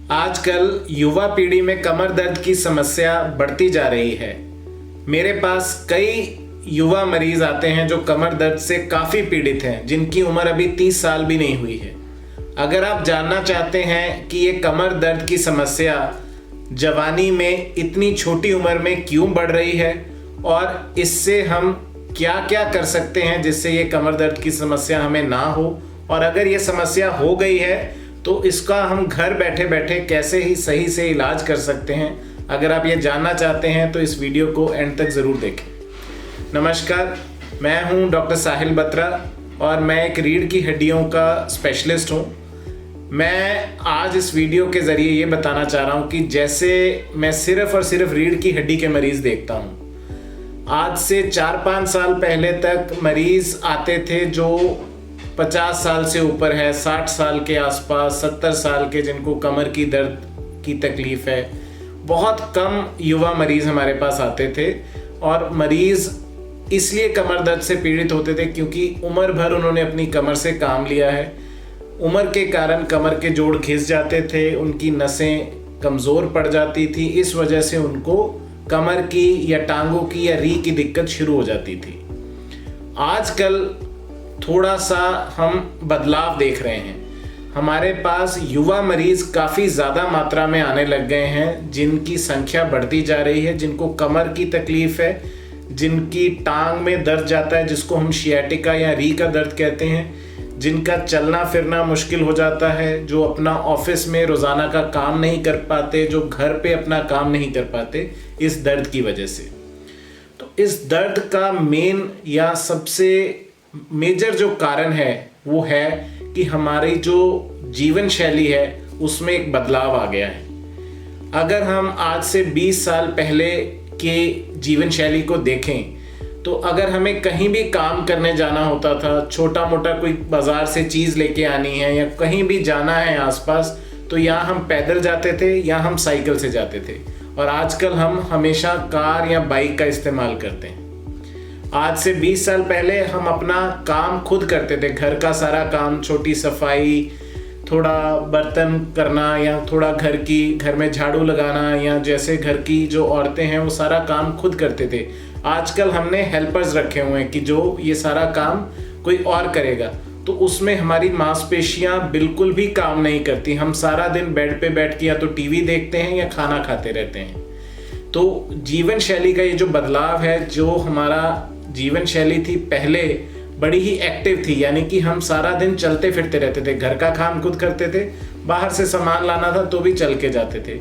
आजकल युवा पीढ़ी में कमर दर्द की समस्या बढ़ती जा रही है। मेरे पास कई युवा मरीज आते हैं जो कमर दर्द से काफ़ी पीड़ित हैं, जिनकी उम्र अभी 30 साल भी नहीं हुई है। अगर आप जानना चाहते हैं कि ये कमर दर्द की समस्या जवानी में इतनी छोटी उम्र में क्यों बढ़ रही है और इससे हम क्या क्या कर सकते हैं जिससे ये कमर दर्द की समस्या हमें ना हो, और अगर ये समस्या हो गई है तो इसका हम घर बैठे बैठे कैसे ही सही से इलाज कर सकते हैं, अगर आप ये जानना चाहते हैं तो इस वीडियो को एंड तक ज़रूर देखें। नमस्कार, मैं हूं डॉक्टर साहिल बत्रा और मैं एक रीढ़ की हड्डियों का स्पेशलिस्ट हूं। मैं आज इस वीडियो के ज़रिए ये बताना चाह रहा हूं कि जैसे मैं सिर्फ़ और सिर्फ रीढ़ की हड्डी के मरीज़ देखता हूं, आज से 4-5 साल पहले तक मरीज़ आते थे जो 50 साल से ऊपर है, 60 साल के आसपास, 70 साल के, जिनको कमर की दर्द की तकलीफ़ है। बहुत कम युवा मरीज़ हमारे पास आते थे और मरीज़ इसलिए कमर दर्द से पीड़ित होते थे क्योंकि उम्र भर उन्होंने अपनी कमर से काम लिया है। उम्र के कारण कमर के जोड़ घिस जाते थे, उनकी नसें कमज़ोर पड़ जाती थी, इस वजह से उनको कमर की या टांगों की या रीढ़ की दिक्कत शुरू हो जाती थी। आजकल थोड़ा सा हम बदलाव देख रहे हैं। हमारे पास युवा मरीज़ काफ़ी ज़्यादा मात्रा में आने लग गए हैं, जिनकी संख्या बढ़ती जा रही है, जिनको कमर की तकलीफ़ है, जिनकी टांग में दर्द जाता है, जिसको हम शियाटिका या रीढ़ का दर्द कहते हैं, जिनका चलना फिरना मुश्किल हो जाता है, जो अपना ऑफिस में रोज़ाना का काम नहीं कर पाते, जो घर पे अपना काम नहीं कर पाते इस दर्द की वजह से। तो इस दर्द का मेन या सबसे मेजर जो कारण है वो है कि हमारी जो जीवन शैली है उसमें एक बदलाव आ गया है। अगर हम आज से 20 साल पहले के जीवन शैली को देखें तो अगर हमें कहीं भी काम करने जाना होता था, छोटा मोटा कोई बाज़ार से चीज़ लेके आनी है या कहीं भी जाना है आसपास, तो या हम पैदल जाते थे या हम साइकिल से जाते थे, और आजकल हम हमेशा कार या बाइक का इस्तेमाल करते हैं। आज से 20 साल पहले हम अपना काम खुद करते थे, घर का सारा काम, छोटी सफाई, थोड़ा बर्तन करना या थोड़ा घर में झाड़ू लगाना, या जैसे घर की जो औरतें हैं वो सारा काम खुद करते थे। आजकल हमने हेल्पर्स रखे हुए हैं कि जो ये सारा काम कोई और करेगा, तो उसमें हमारी मांसपेशियां बिल्कुल भी काम नहीं करती। हम सारा दिन बेड पे बैठ के या तो टीवी देखते हैं या खाना खाते रहते हैं। तो जीवन शैली का ये जो बदलाव है, जो हमारा जीवन शैली थी पहले बड़ी ही एक्टिव थी, यानी कि हम सारा दिन चलते फिरते रहते थे, घर का काम खुद करते थे, बाहर से सामान लाना था तो भी चल के जाते थे।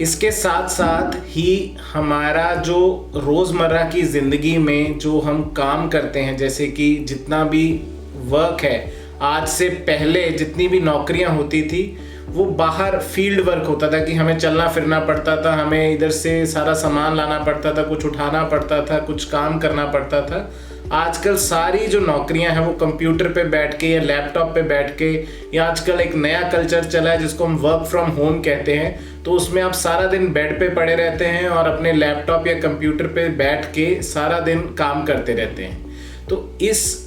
इसके साथ साथ ही हमारा जो रोज़मर्रा की ज़िंदगी में जो हम काम करते हैं, जैसे कि जितना भी वर्क है, आज से पहले जितनी भी नौकरियां होती थी वो बाहर फील्ड वर्क होता था कि हमें चलना फिरना पड़ता था, हमें इधर से सारा सामान लाना पड़ता था, कुछ उठाना पड़ता था, कुछ काम करना पड़ता था। आजकल सारी जो नौकरियां हैं वो कंप्यूटर पे बैठ के या लैपटॉप पे बैठ के, या आजकल एक नया कल्चर चला है जिसको हम वर्क फ्रॉम होम कहते हैं, तो उसमें आप सारा दिन बेड पे पड़े रहते हैं और अपने लैपटॉप या कंप्यूटर पे बैठ के सारा दिन काम करते रहते हैं। तो इस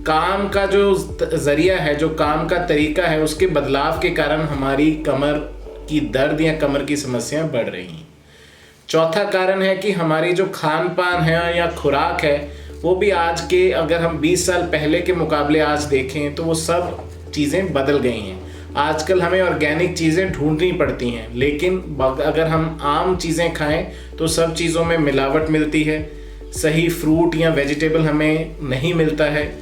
काम का जो ज़रिया है, जो काम का तरीका है, उसके बदलाव के कारण हमारी कमर की दर्द या कमर की समस्याएं बढ़ रही हैं। चौथा कारण है कि हमारी जो खान पान है या खुराक है वो भी आज के, अगर हम 20 साल पहले के मुकाबले आज देखें तो वो सब चीज़ें बदल गई हैं। आजकल हमें ऑर्गेनिक चीज़ें ढूंढनी पड़ती हैं, लेकिन अगर हम आम चीज़ें खाएं तो सब चीज़ों में मिलावट मिलती है, सही फ्रूट या वेजिटेबल हमें नहीं मिलता है।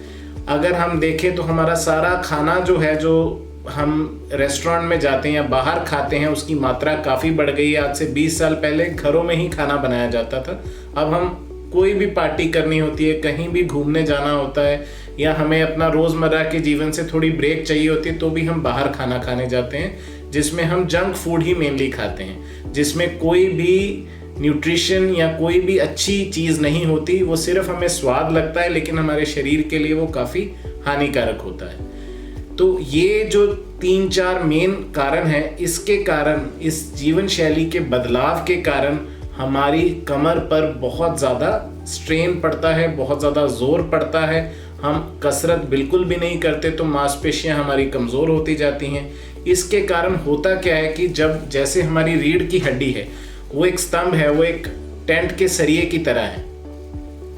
अगर हम देखें तो हमारा सारा खाना जो है, जो हम रेस्टोरेंट में जाते हैं या बाहर खाते हैं, उसकी मात्रा काफ़ी बढ़ गई है। आज से 20 साल पहले घरों में ही खाना बनाया जाता था, अब हम कोई भी पार्टी करनी होती है, कहीं भी घूमने जाना होता है, या हमें अपना रोज़मर्रा के जीवन से थोड़ी ब्रेक चाहिए होती है, तो भी हम बाहर खाना खाने जाते हैं, जिसमें हम जंक फूड ही मेनली खाते हैं, जिसमें कोई भी न्यूट्रिशन या कोई भी अच्छी चीज़ नहीं होती। वो सिर्फ हमें स्वाद लगता है, लेकिन हमारे शरीर के लिए वो काफ़ी हानिकारक होता है। तो ये जो 3-4 मेन कारण हैं, इसके कारण, इस जीवन शैली के बदलाव के कारण हमारी कमर पर बहुत ज़्यादा स्ट्रेन पड़ता है, बहुत ज़्यादा ज़ोर पड़ता है। हम कसरत बिल्कुल भी नहीं करते तो मांसपेशियां हमारी कमज़ोर होती जाती हैं। इसके कारण होता क्या है कि जब जैसे हमारी रीढ़ की हड्डी है वो एक स्तंभ है, वो एक टेंट के सरिये की तरह है।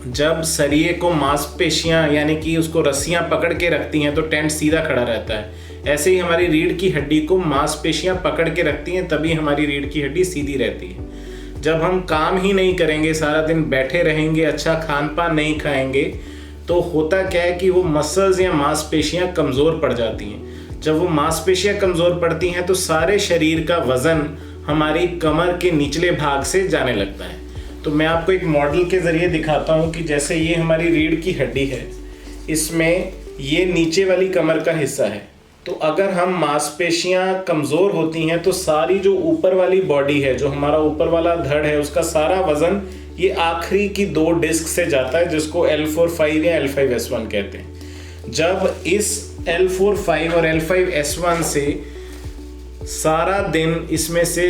जब सरिये को मांसपेशियां यानी कि उसको रस्सियां पकड़ के रखती हैं तो टेंट सीधा खड़ा रहता है। ऐसे ही हमारी रीढ़ की हड्डी को मांसपेशियां पकड़ के रखती हैं, तभी हमारी रीढ़ की हड्डी सीधी रहती है। जब हम काम ही नहीं करेंगे, सारा दिन बैठे रहेंगे, अच्छा खान पान नहीं खाएंगे, तो होता क्या है कि वो मसल्स या मांसपेशियां कमज़ोर पड़ जाती हैं। जब वो मांसपेशियां कमज़ोर पड़ती हैं तो सारे शरीर का वज़न हमारी कमर के निचले भाग से जाने लगता है। तो मैं आपको एक मॉडल के ज़रिए दिखाता हूँ कि जैसे ये हमारी रीढ़ की हड्डी है, इसमें ये नीचे वाली कमर का हिस्सा है। तो अगर हम मांसपेशियां कमज़ोर होती हैं तो सारी जो ऊपर वाली बॉडी है, जो हमारा ऊपर वाला धड़ है, उसका सारा वज़न ये आखिरी की 2 डिस्क से जाता है, जिसको L4-5 या L5-S1 कहते हैं। जब इस L4-5 और L5-S1 से सारा दिन इसमें से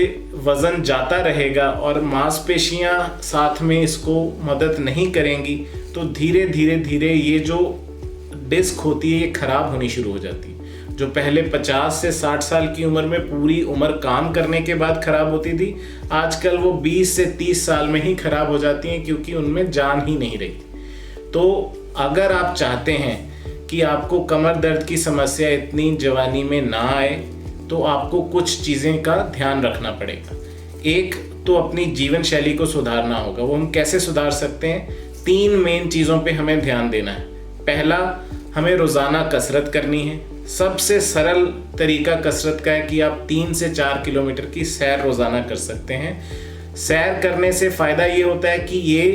वज़न जाता रहेगा और मांसपेशियां साथ में इसको मदद नहीं करेंगी, तो धीरे धीरे धीरे ये जो डिस्क होती है ये ख़राब होनी शुरू हो जाती है। जो पहले 50 से 60 साल की उम्र में पूरी उम्र काम करने के बाद ख़राब होती थी, आजकल वो 20 से 30 साल में ही ख़राब हो जाती हैं, क्योंकि उनमें जान ही नहीं रही। तो अगर आप चाहते हैं कि आपको कमर दर्द की समस्या इतनी जवानी में ना आए, तो आपको कुछ चीज़ें का ध्यान रखना पड़ेगा। एक तो अपनी जीवन शैली को सुधारना होगा। वो हम कैसे सुधार सकते हैं? 3 मेन चीज़ों पे हमें ध्यान देना है। पहला, हमें रोज़ाना कसरत करनी है। सबसे सरल तरीका कसरत का है कि आप 3 से 4 किलोमीटर की सैर रोज़ाना कर सकते हैं। सैर करने से फ़ायदा ये होता है कि ये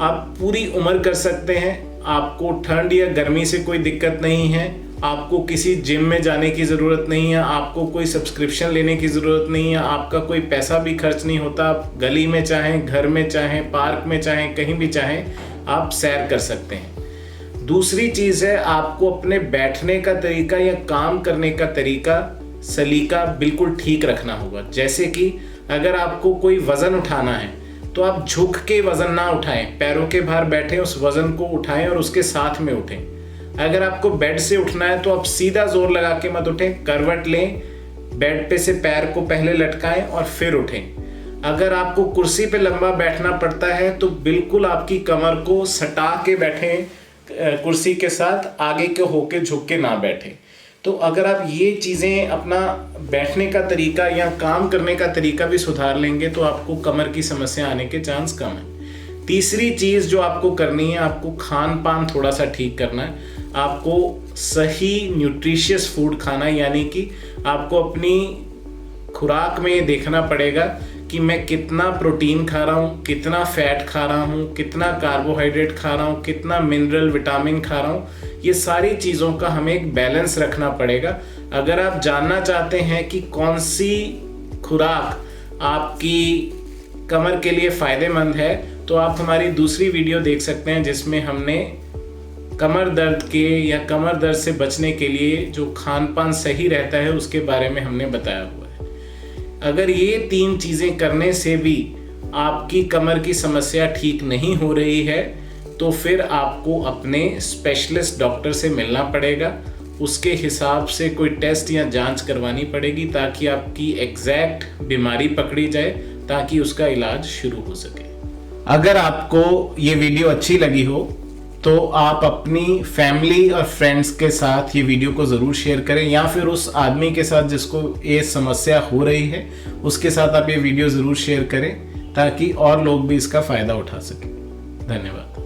आप पूरी उम्र कर सकते हैं। आपको ठंड या गर्मी से कोई दिक्कत नहीं है, आपको किसी जिम में जाने की ज़रूरत नहीं है, आपको कोई सब्सक्रिप्शन लेने की ज़रूरत नहीं है, आपका कोई पैसा भी खर्च नहीं होता। आप गली में चाहें, घर में चाहें, पार्क में चाहें, कहीं भी चाहें, आप सैर कर सकते हैं। दूसरी चीज़ है, आपको अपने बैठने का तरीका या काम करने का तरीका, सलीका बिल्कुल ठीक रखना होगा। जैसे कि अगर आपको कोई वज़न उठाना है तो आप झुक के वज़न ना उठाएं, पैरों के भार बैठें, उस वज़न को उठाएं और उसके साथ में उठें। अगर आपको बेड से उठना है तो आप सीधा जोर लगा के मत उठें, करवट लें, बेड पे से पैर को पहले लटकाएं और फिर उठें। अगर आपको कुर्सी पे लंबा बैठना पड़ता है तो बिल्कुल आपकी कमर को सटा के बैठें, कुर्सी के साथ आगे के होके झुक के ना बैठें। तो अगर आप ये चीज़ें अपना बैठने का तरीका या काम करने का तरीका भी सुधार लेंगे तो आपको कमर की समस्या आने के चांस कम है। तीसरी चीज़ जो आपको करनी है, आपको खान पान थोड़ा सा ठीक करना है। आपको सही न्यूट्रिशियस फूड खाना, यानी कि आपको अपनी खुराक में ये देखना पड़ेगा कि मैं कितना प्रोटीन खा रहा हूँ, कितना फैट खा रहा हूँ, कितना कार्बोहाइड्रेट खा रहा हूँ, कितना मिनरल विटामिन खा रहा हूँ। ये सारी चीज़ों का हमें एक बैलेंस रखना पड़ेगा। अगर आप जानना चाहते हैं कि कौन सी खुराक आपकी कमर के लिए फ़ायदेमंद है, तो आप हमारी दूसरी वीडियो देख सकते हैं, जिसमें हमने कमर दर्द के या कमर दर्द से बचने के लिए जो खान पान सही रहता है उसके बारे में हमने बताया हुआ है। अगर ये 3 चीज़ें करने से भी आपकी कमर की समस्या ठीक नहीं हो रही है तो फिर आपको अपने स्पेशलिस्ट डॉक्टर से मिलना पड़ेगा। उसके हिसाब से कोई टेस्ट या जांच करवानी पड़ेगी ताकि आपकी एग्जैक्ट बीमारी पकड़ी जाए, ताकि उसका इलाज शुरू हो सके। अगर आपको ये वीडियो अच्छी लगी हो तो आप अपनी फैमिली और फ्रेंड्स के साथ ये वीडियो को ज़रूर शेयर करें, या फिर उस आदमी के साथ जिसको ये समस्या हो रही है उसके साथ आप ये वीडियो ज़रूर शेयर करें, ताकि और लोग भी इसका फ़ायदा उठा सकें। धन्यवाद।